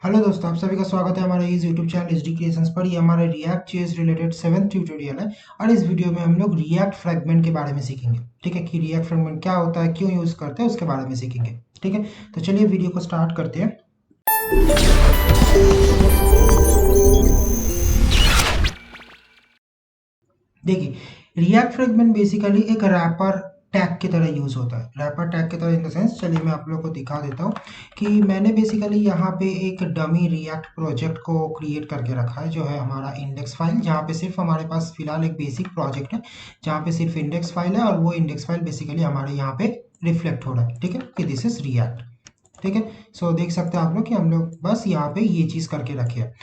Hello दोस्तों, आप सभी का स्वागत है हमारे इस यूट्यूब चैनल एचडी क्रिएशंस पर। ये हमारे react JS related 7th tutorial है और इस वीडियो में हम लोग रिएक्ट फ्रैगमेंट के बारे में सीखेंगे। ठीक है, कि रिएक्ट फ्रैगमेंट क्या होता है, क्यों यूज़ करते हैं, उसके बारे में सीखेंगे। ठीक है, तो चलिए वीडियो को स्टार्ट करते हैं। देखिए, रिएक्ट फ्रैगमेंट बेसिकली एक रैपर टैग की तरह यूज़ होता है। रैपर टैग की तरह इन द सेंस, चलिए मैं आप लोगों को दिखा देता हूँ कि मैंने बेसिकली यहाँ पे एक डमी रिएक्ट प्रोजेक्ट को क्रिएट करके रखा है, जो है हमारा इंडेक्स फाइल, जहाँ पे सिर्फ हमारे पास फिलहाल एक बेसिक प्रोजेक्ट है, जहाँ पे सिर्फ इंडेक्स फाइल है और वो इंडेक्स फाइल बेसिकली हमारे यहाँ पे रिफ्लेक्ट हो रहा है। ठीक है, कि दिस इज रिएक्ट। ठीक है, सो देख सकते हैं आप लोग कि हम लोग बस यहाँ पे ये चीज़ करके रखे हैं।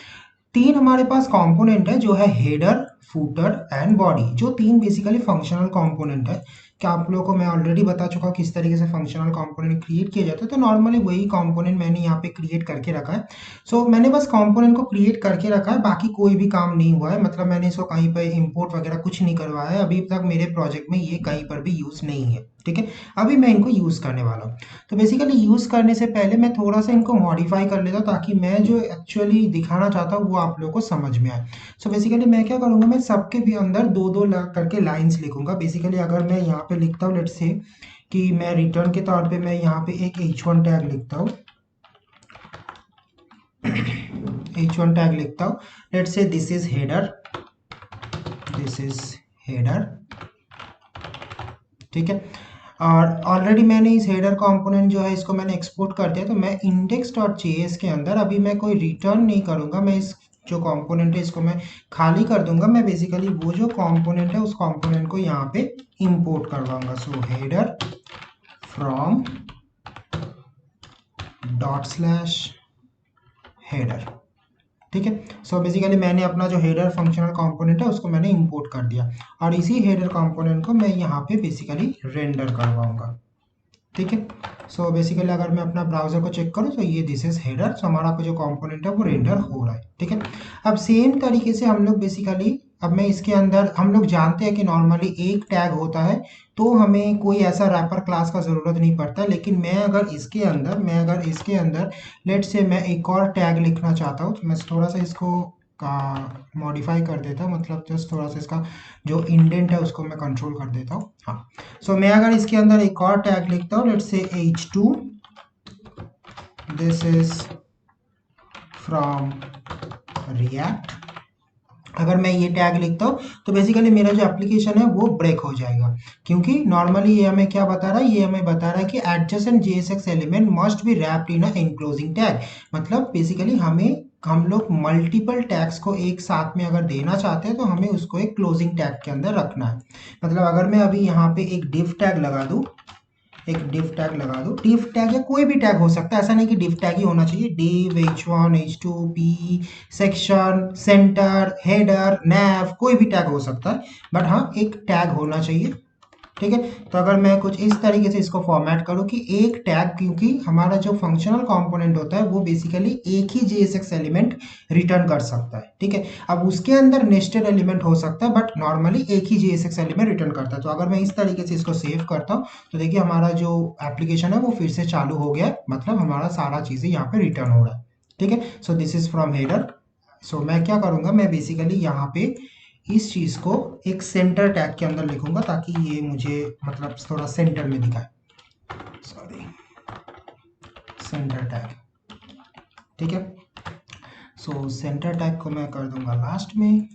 तीन हमारे पास कंपोनेंट है, जो है हेडर, फूटर एंड बॉडी। जो तीन बेसिकली फंक्शनल कंपोनेंट है। क्या आप लोगों को मैं ऑलरेडी बता चुका हूँ किस तरीके से फंक्शनल कंपोनेंट क्रिएट किया जाता है, तो नॉर्मली वही कंपोनेंट मैंने यहाँ पे क्रिएट करके रखा है। सो मैंने बस कंपोनेंट को क्रिएट करके रखा है, बाकी कोई भी काम नहीं हुआ है। मतलब मैंने इसको कहीं पर इंपोर्ट वगैरह कुछ नहीं करवाया है अभी तक। मेरे प्रोजेक्ट में ये कहीं पर भी यूज़ नहीं है। ठीक है, अभी मैं इनको यूज़ करने वाला हूँ। तो बेसिकली यूज़ करने से पहले मैं थोड़ा सा इनको मॉडिफाई कर लेता हूँ, ताकि मैं जो एक्चुअली दिखाना चाहता हूँ वो आप लोगों को समझ में आए। सो बेसिकली मैं क्या करूँगा, मैं सबके भी अंदर दो दो करके लाइंस लिखूंगा। बेसिकली अगर मैं यहाँ पे लिखता हूँ, लेट्स से कि मैं रिटर्न के तौर पे मैं यहाँ पे एक h1 टैग लिखता हूँ। h1 टैग लिखता हूँ, let's say this is header, this is header. ठीक है, और ऑलरेडी मैंने इस हेडर कंपोनेंट जो है इसको मैंने एक्सपोर्ट कर दिया। तो मैं index.js के अंदर अभी मैं कोई रिटर्न नहीं करूंगा। मैं इस जो कंपोनेंट है इसको मैं खाली कर दूंगा। मैं बेसिकली वो जो कंपोनेंट है उस कंपोनेंट को यहाँ पे इंपोर्ट करवाऊंगा। So header from dot slash header. ठीक है, सो बेसिकली मैंने अपना जो हेडर फंक्शनल कंपोनेंट है उसको मैंने इंपोर्ट कर दिया, और इसी हेडर कंपोनेंट को मैं यहाँ पे बेसिकली रेंडर करवाऊंगा। ठीक है, सो बेसिकली अगर मैं अपना ब्राउजर को चेक करूँ तो ये दिस इज हेडर। सो हमारा जो कंपोनेंट है वो रेंडर हो रहा है। ठीक है, अब सेम तरीके से हम लोग बेसिकली, अब मैं इसके अंदर, हम लोग जानते हैं कि नॉर्मली एक टैग होता है, तो हमें कोई ऐसा रैपर क्लास का ज़रूरत नहीं पड़ता। लेकिन मैं अगर इसके अंदर लेट से मैं एक और टैग लिखना चाहता हूँ, तो मैं थोड़ा सा इसको मॉडिफाई कर देता हूँ। मतलब जस्ट थोड़ा सा इसका जो इंडेंट है उसको मैं कंट्रोल कर देता हूँ। हाँ, सो मैं अगर इसके अंदर एक और टैग लिखता हूँ, let's say h2, this is from react. अगर मैं ये टैग लिखता हूँ तो बेसिकली मेरा जो एप्लीकेशन है वो ब्रेक हो जाएगा, क्योंकि नॉर्मली ये हमें क्या बता रहा है, ये हमें बता रहा है कि adjacent JSX element must be wrapped in a enclosing tag. मतलब बेसिकली हम लोग मल्टीपल टैग्स को एक साथ में अगर देना चाहते हैं तो हमें उसको एक क्लोजिंग टैग के अंदर रखना है। मतलब अगर मैं अभी यहाँ पे एक div टैग लगा दूँ, एक div टैग लगा दो। div टैग या कोई भी टैग हो सकता है, ऐसा नहीं कि div टैग ही होना चाहिए। div h1 h2 p section, centre, header, nav, कोई भी टैग हो सकता है, बट हाँ एक टैग होना चाहिए। ठीक है, तो अगर मैं कुछ इस तरीके से इसको फॉर्मेट करूँ कि एक टैग, क्योंकि हमारा जो फंक्शनल कंपोनेंट होता है वो बेसिकली एक ही JSX एलिमेंट रिटर्न कर सकता है। ठीक है, अब उसके अंदर नेस्टेड एलिमेंट हो सकता है, बट नॉर्मली एक ही JSX एलिमेंट रिटर्न करता है। तो अगर मैं इस तरीके से इसको सेव करता हूँ तो देखिए हमारा जो एप्लीकेशन है वो फिर से चालू हो गया है। मतलब हमारा सारा चीज़ें यहाँ पे रिटर्न हो रहा है। ठीक है, so this is from header. So मैं क्या करूँगा, मैं बेसिकली यहाँ पे इस चीज़ को एक सेंटर टैग के अंदर लिखूंगा, ताकि ये मुझे मतलब थोड़ा सेंटर में दिखाए। Sorry, centre tag. ठीक है, सो सेंटर टैग को मैं कर दूंगा लास्ट में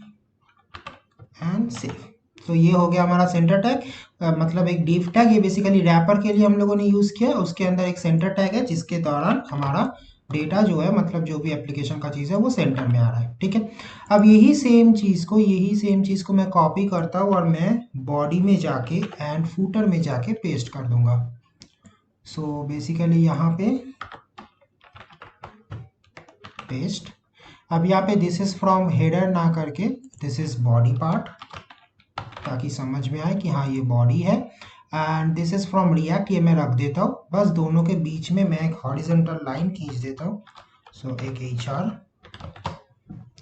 एंड सेव। तो ये हो गया हमारा सेंटर टैग। मतलब एक div टैग, ये बेसिकली रैपर के लिए हम लोगों ने यूज़ किया। उसके अंदर एक सेंटर टैग है जिसके दौरान हमारा डेटा जो है, मतलब जो भी एप्लीकेशन का चीज़ है वो सेंटर में आ रहा है। ठीक है, अब यही सेम चीज़ को मैं कॉपी करता हूँ और मैं बॉडी में जाके एंड फूटर में जाके पेस्ट कर दूंगा। सो बेसिकली यहाँ पे पेस्ट। अब यहाँ पे दिस इज फ्रॉम हेडर ना करके दिस इज बॉडी पार्ट, ताकि समझ में आए कि हाँ ये बॉडी है। And this is from react, ये मैं रख देता हूँ। बस दोनों के बीच में मैं एक हॉरिजॉन्टल लाइन खींच देता हूँ। सो एक HR,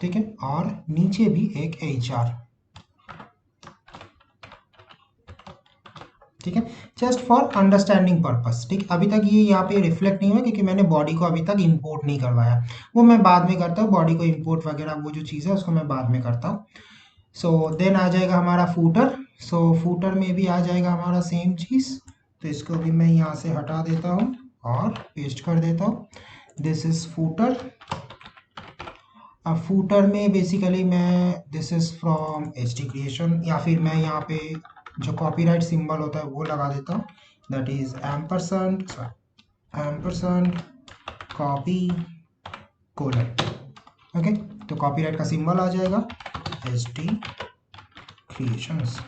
ठीक है, और नीचे भी एक HR। ठीक है, जस्ट फॉर अंडरस्टैंडिंग पर्पस। ठीक, अभी तक ये यहाँ पे रिफ्लेक्ट नहीं हुआ क्योंकि मैंने बॉडी को अभी तक इंपोर्ट नहीं करवाया, वो मैं बाद में करता हूँ, बॉडी को इंपोर्ट वगैरह वो जो चीज़ है उसको मैं बाद में करता हूँ। सो देन आ जाएगा हमारा फूटर। सो फूटर में भी आ जाएगा हमारा सेम चीज़, तो इसको भी मैं यहाँ से हटा देता हूँ और पेस्ट कर देता हूँ। This is footer. अब फूटर में बेसिकली मैं this is from HT creation, या फिर मैं यहाँ पे जो कॉपीराइट सिंबल होता है वो लगा देता हूँ, that is ampersand copy colon. Okay, तो कॉपीराइट का सिंबल आ जाएगा एचटी क्रिएशंस।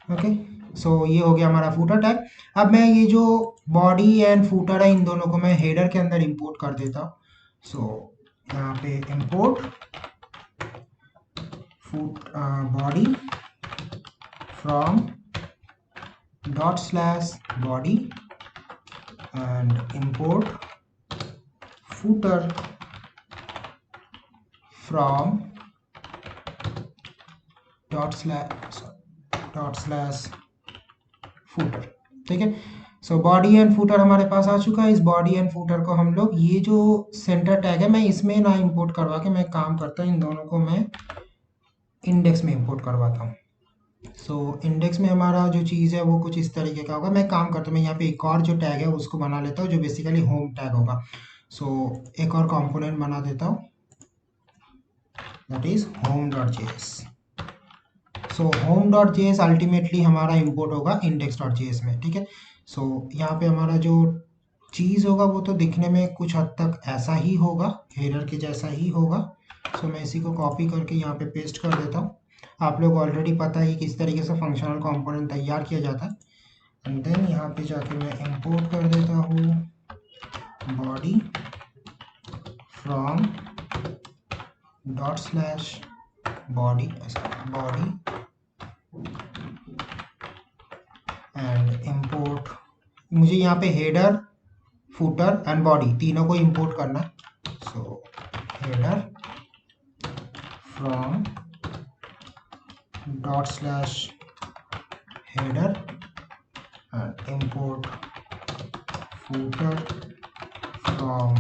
ओके, सो ये हो गया हमारा फूटर टैग। अब मैं ये जो बॉडी एंड फूटर है इन दोनों को मैं हेडर के अंदर इंपोर्ट कर देता हूँ। सो यहाँ पे import body from ./body and import footer from ./footer। ठीक है, सो बॉडी एंड फूटर हमारे पास आ चुका है। इस बॉडी एंड फूटर को हम लोग ये जो सेंटर टैग है मैं इसमें ना इंपोर्ट करवा के मैं काम करता हूँ, इन दोनों को मैं इंडेक्स में इंपोर्ट करवाता हूँ। सो इंडेक्स में हमारा जो चीज़ है वो कुछ इस तरीके का होगा। मैं काम करता हूँ, मैं यहाँ पे एक और जो टैग है उसको बना लेता हूँ जो बेसिकली होम टैग होगा। सो एक और कंपोनेंट बना देता हूँ, that is home.js। So home.js ultimately हमारा इंपोर्ट होगा index.js में। ठीक है, सो यहाँ पे हमारा जो चीज़ होगा वो तो दिखने में कुछ हद तक ऐसा ही होगा, हेडर के जैसा ही होगा। सो मैं इसी को कॉपी करके यहाँ पे पेस्ट कर देता हूँ। आप लोग ऑलरेडी पता ही किस तरीके से फंक्शनल कंपोनेंट तैयार किया जाता है। एंड देन यहाँ पे जाके मैं इंपोर्ट कर देता हूँ body from ./body and import. मुझे यहाँ पे हेडर फूटर एंड बॉडी तीनों को इंपोर्ट करना है। So header from ./header and import footer from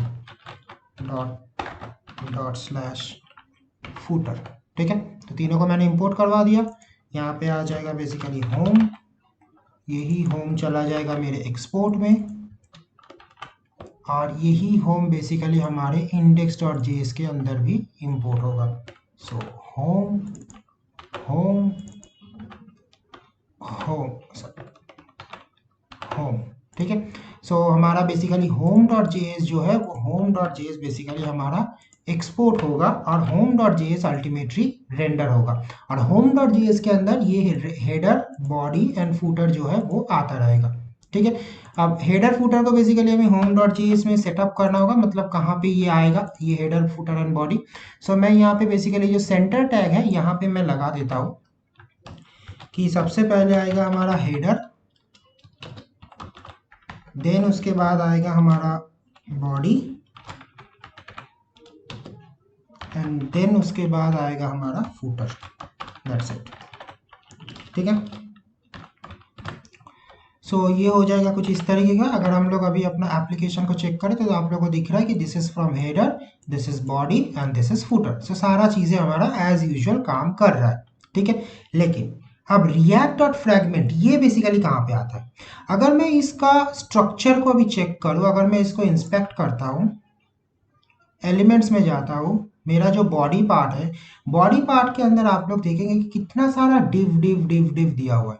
./footer। ठीक है, तो तीनों को मैंने इंपोर्ट करवा दिया। यहाँ पे आ जाएगा बेसिकली होम, यही होम चला जाएगा मेरे एक्सपोर्ट में, और यही होम बेसिकली हमारे index.js के अंदर भी इंपोर्ट होगा। So home home home home. ठीक है, सो हमारा बेसिकली home.js जो है वो home.js बेसिकली हमारा एक्सपोर्ट होगा और home.js अल्टीमेटली रेंडर होगा, और home.js के अंदर ये हेडर बॉडी एंड फूटर जो है वो आता रहेगा। ठीक है, अब हेडर फूटर को बेसिकली हमें home.js में सेटअप करना होगा, मतलब कहाँ पे ये आएगा ये हेडर फूटर एंड बॉडी। सो मैं यहाँ पे बेसिकली जो सेंटर टैग है यहाँ पे मैं लगा देता हूँ कि सबसे पहले आएगा हमारा हेडर, देन उसके बाद आएगा हमारा बॉडी, एंड देन उसके बाद आएगा हमारा फूटर। That's it. ठीक है, सो ये हो जाएगा कुछ इस तरीके का। अगर हम लोग अभी अपना एप्लीकेशन को चेक करें तो आप लोगों को दिख रहा है कि this is from header, this is body and this is footer. So सारा चीजें हमारा एज यूजुअल काम कर रहा है। ठीक है, लेकिन अब react.fragment ये बेसिकली कहाँ पे आता है? अगर मैं इसका स्ट्रक्चर को अभी चेक करूँ, अगर मैं इसको इंस्पेक्ट करता हूँ, एलिमेंट्स में जाता हूँ, मेरा जो बॉडी पार्ट है, बॉडी पार्ट के अंदर आप लोग देखेंगे कि कितना सारा डिव डिव डिव डिव दिया हुआ है।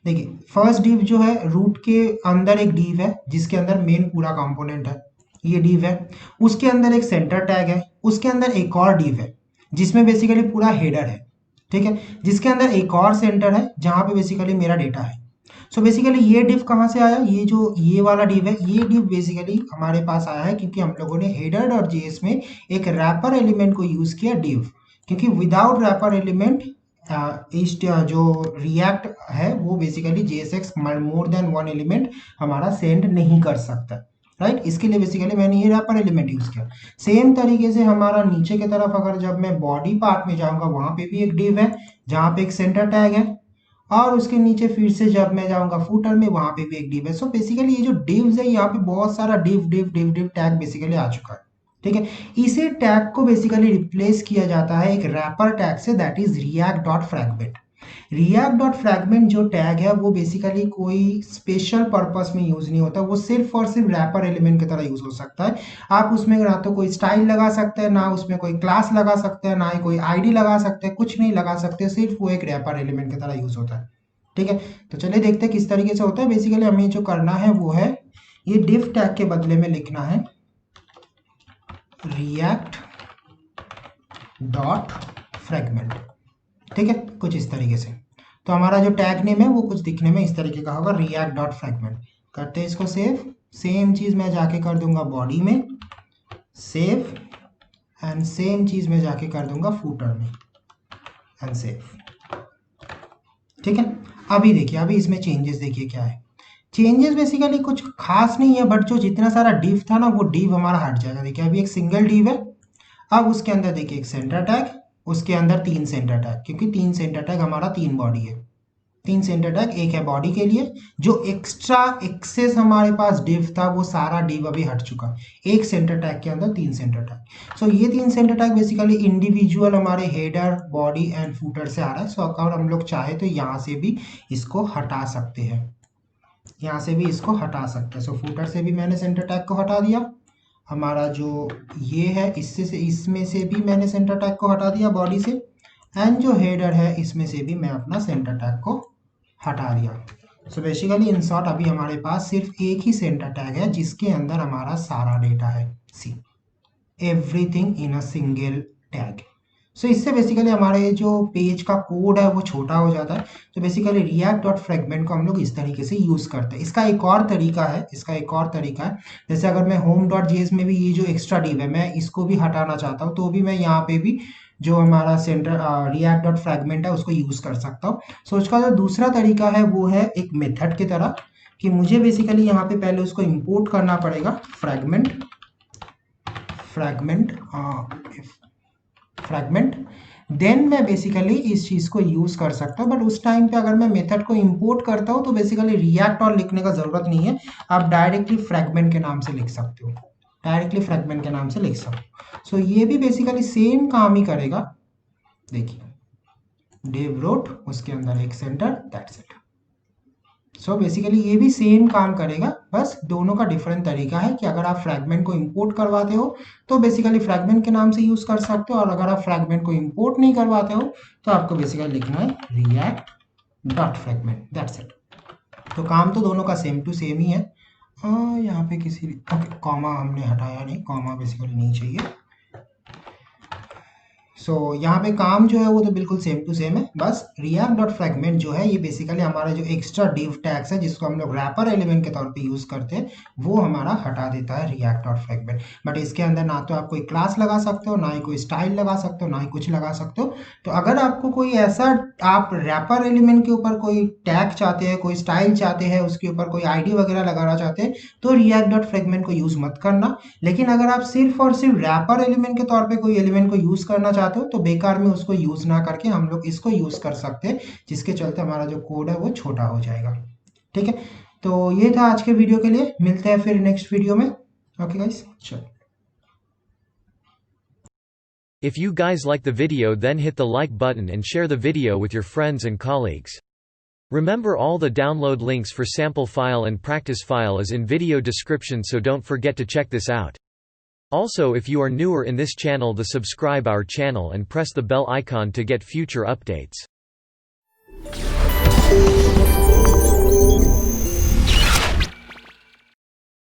देखिए, फर्स्ट डिव जो है रूट के अंदर एक डिव है जिसके अंदर मेन पूरा कंपोनेंट है, ये डिव है। उसके अंदर एक सेंटर टैग है, उसके अंदर एक और डिव है जिसमें बेसिकली पूरा हेडर है। ठीक है, जिसके अंदर एक और सेंटर है जहां पे बेसिकली मेरा डेटा है। सो बेसिकली ये डिव कहाँ से आया? ये जो ये वाला डिव है, ये डिव बेसिकली हमारे पास आया है क्योंकि हम लोगों ने header.js में एक रैपर एलिमेंट को यूज किया डिव, क्योंकि विदाउट रैपर एलिमेंट इस जो रिएक्ट है वो basically JSX more than one element हमारा सेंड नहीं कर सकता, राइट। इसके लिए बेसिकली मैंने ये रैपर एलिमेंट यूज किया। सेम तरीके से हमारा नीचे की तरफ अगर जब मैं बॉडी पार्ट में जाऊंगा वहां पे भी एक डिव है जहां पे एक सेंटर टैग है, और उसके नीचे फिर से जब मैं जाऊंगा फूटर में, वहां पे भी एक डिव है। सो बेसिकली ये जो डिव्स है, यहाँ पे बहुत सारा div div div div tag basically आ चुका है। ठीक है, इसी टैग को बेसिकली रिप्लेस किया जाता है एक रैपर टैग से, that is react dot fragment. React dot fragment जो टैग है वो बेसिकली कोई स्पेशल पर्पस में यूज नहीं होता, वो सिर्फ और सिर्फ रैपर एलिमेंट की तरह यूज हो सकता है। आप उसमें ना तो कोई स्टाइल लगा सकते हैं, ना उसमें कोई क्लास लगा सकते हैं, ना ही कोई आईडी लगा सकते हैं, कुछ नहीं लगा सकते, सिर्फ वो एक रैपर एलिमेंट की तरह यूज होता है। ठीक है, तो चलिए देखते हैं किस तरीके से होता है। बेसिकली हमें जो करना है वो है ये डिफ टैग के बदले में लिखना है रिएक्ट डॉट फ्रैगमेंट। ठीक है, कुछ इस तरीके से। तो हमारा जो टैग नेम है वो कुछ दिखने में इस तरीके का होगा, रिएक्ट डॉट फ्रैगमेंट। करते हैं इसको सेव। सेम चीज मैं जाके कर दूंगा बॉडी में सेव, एंड सेम चीज मैं जाके कर दूंगा फूटर में एंड सेव। ठीक है, अभी देखिए, अभी इसमें चेंजेस देखिए क्या है। चेंजेस बेसिकली कुछ खास नहीं है, बट जो जितना सारा डिव था ना वो डिव हमारा हट जाएगा। देखिए अभी एक सिंगल डिव है, अब उसके अंदर देखिए एक सेंटर टैग, उसके अंदर 3 सेंटर टैग, क्योंकि 3 सेंटर टैग हमारा 3 बॉडी है। 3 सेंटर टैग, एक है बॉडी के लिए। जो एक्स्ट्रा एक्सेस हमारे पास डिव था वो सारा डिव अभी हट चुका। एक सेंटर टैग के अंदर 3 सेंटर टैग। सो ये 3 सेंटर टैग बेसिकली इंडिविजुअल हमारे हेडर, बॉडी एंड फूटर से आ रहा है। सो अगर हम लोग चाहे तो यहाँ से भी इसको हटा सकते हैं, यहाँ से भी इसको हटा सकते हैं। सो फूटर से भी मैंने सेंटर टैग को हटा दिया। हमारा जो ये है इससे से इसमें से भी मैंने सेंटर टैग को हटा दिया बॉडी से, एंड जो हेडर है इसमें से भी मैं अपना सेंटर टैग को हटा दिया। सो बेसिकली इन शॉर्ट अभी हमारे पास सिर्फ एक ही सेंटर टैग है जिसके अंदर हमारा सारा डेटा है। See, everything in a single tag. So इससे बेसिकली हमारे जो पेज का कोड है वो छोटा हो जाता है। तो बेसिकली रिएक्ट डॉट फ्रैगमेंट को हम लोग इस तरीके से यूज करते हैं। इसका एक और तरीका है, जैसे अगर मैं होम डॉट जेएस में भी ये जो एक्स्ट्रा डिव है मैं इसको भी हटाना चाहता हूँ, तो भी मैं यहाँ पे भी जो हमारा सेंटर रिएक्ट डॉट फ्रैगमेंट है उसको यूज कर सकता हूँ। सो उसका जो दूसरा तरीका है वो है एक मेथड की तरह, कि मुझे बेसिकली यहाँ पे पहले उसको इंपोर्ट करना पड़ेगा फ्रैगमेंट फ्रैगमेंट देन मैं बेसिकली इस चीज को यूज कर सकता हूँ। बट उस टाइम पे अगर मैं मेथड को इंपोर्ट करता हूँ तो बेसिकली रिएक्ट और लिखने का जरूरत नहीं है, आप डायरेक्टली फ्रैगमेंट के नाम से लिख सकते हो, डायरेक्टली फ्रैगमेंट के नाम से लिख सकते हो। सो ये भी बेसिकली सेम काम ही करेगा। देखिए डिव रोट, उसके अंदर एक centre, that's it. So basically ये भी सेम काम करेगा, बस दोनों का डिफरेंट तरीका है कि अगर आप फ्रैगमेंट को इंपोर्ट करवाते हो तो बेसिकली फ्रैगमेंट के नाम से यूज कर सकते हो, और अगर आप फ्रैगमेंट को इंपोर्ट नहीं करवाते हो तो आपको बेसिकली लिखना है react dot fragment, that's it. तो काम तो दोनों का सेम टू सेम ही है। यहाँ पे किसी कॉमा हमने हटाया नहीं, कॉमा बेसिकली नहीं चाहिए। सो यहाँ पे काम जो है वो तो बिल्कुल सेम टू सेम है, बस रिएक्ट डॉट फ्रैगमेंट जो है ये बेसिकली हमारा जो एक्स्ट्रा डिव टैग्स है जिसको हम लोग रैपर एलिमेंट के तौर पे यूज करते हैं वो हमारा हटा देता है रिएक्ट डॉट फ्रैगमेंट। बट इसके अंदर ना तो आप कोई क्लास लगा सकते हो, ना ही कोई स्टाइल लगा सकते हो, ना ही कुछ लगा सकते हो। तो अगर आपको कोई ऐसा, आप रैपर एलिमेंट के ऊपर कोई टैग चाहते हैं, कोई स्टाइल चाहते हैं, उसके ऊपर कोई आईडी वगैरह लगाना चाहते हैं तो रिएक्ट डॉट फ्रैगमेंट को यूज मत करना। लेकिन अगर आप सिर्फ और सिर्फ रैपर एलिमेंट के तौर पे कोई एलिमेंट को यूज करना चाहते हो तो बेकार में उसको यूज ना करके हम लोग इसको यूज कर सकते हैं, जिसके चलते हमारा जो कोड है वो छोटा हो जाएगा। ठीक है, तो ये था आज के वीडियो के लिए, मिलते हैं फिर नेक्स्ट वीडियो में। ओके गाइस, चलो। If you guys like the video, then hit the like button and share the video with your friends and colleagues. Remember, all the download links for sample file and practice file is in video description, so don't forget to check this out. Also, if you are newer in this channel, the subscribe our channel and press the bell icon to get future updates.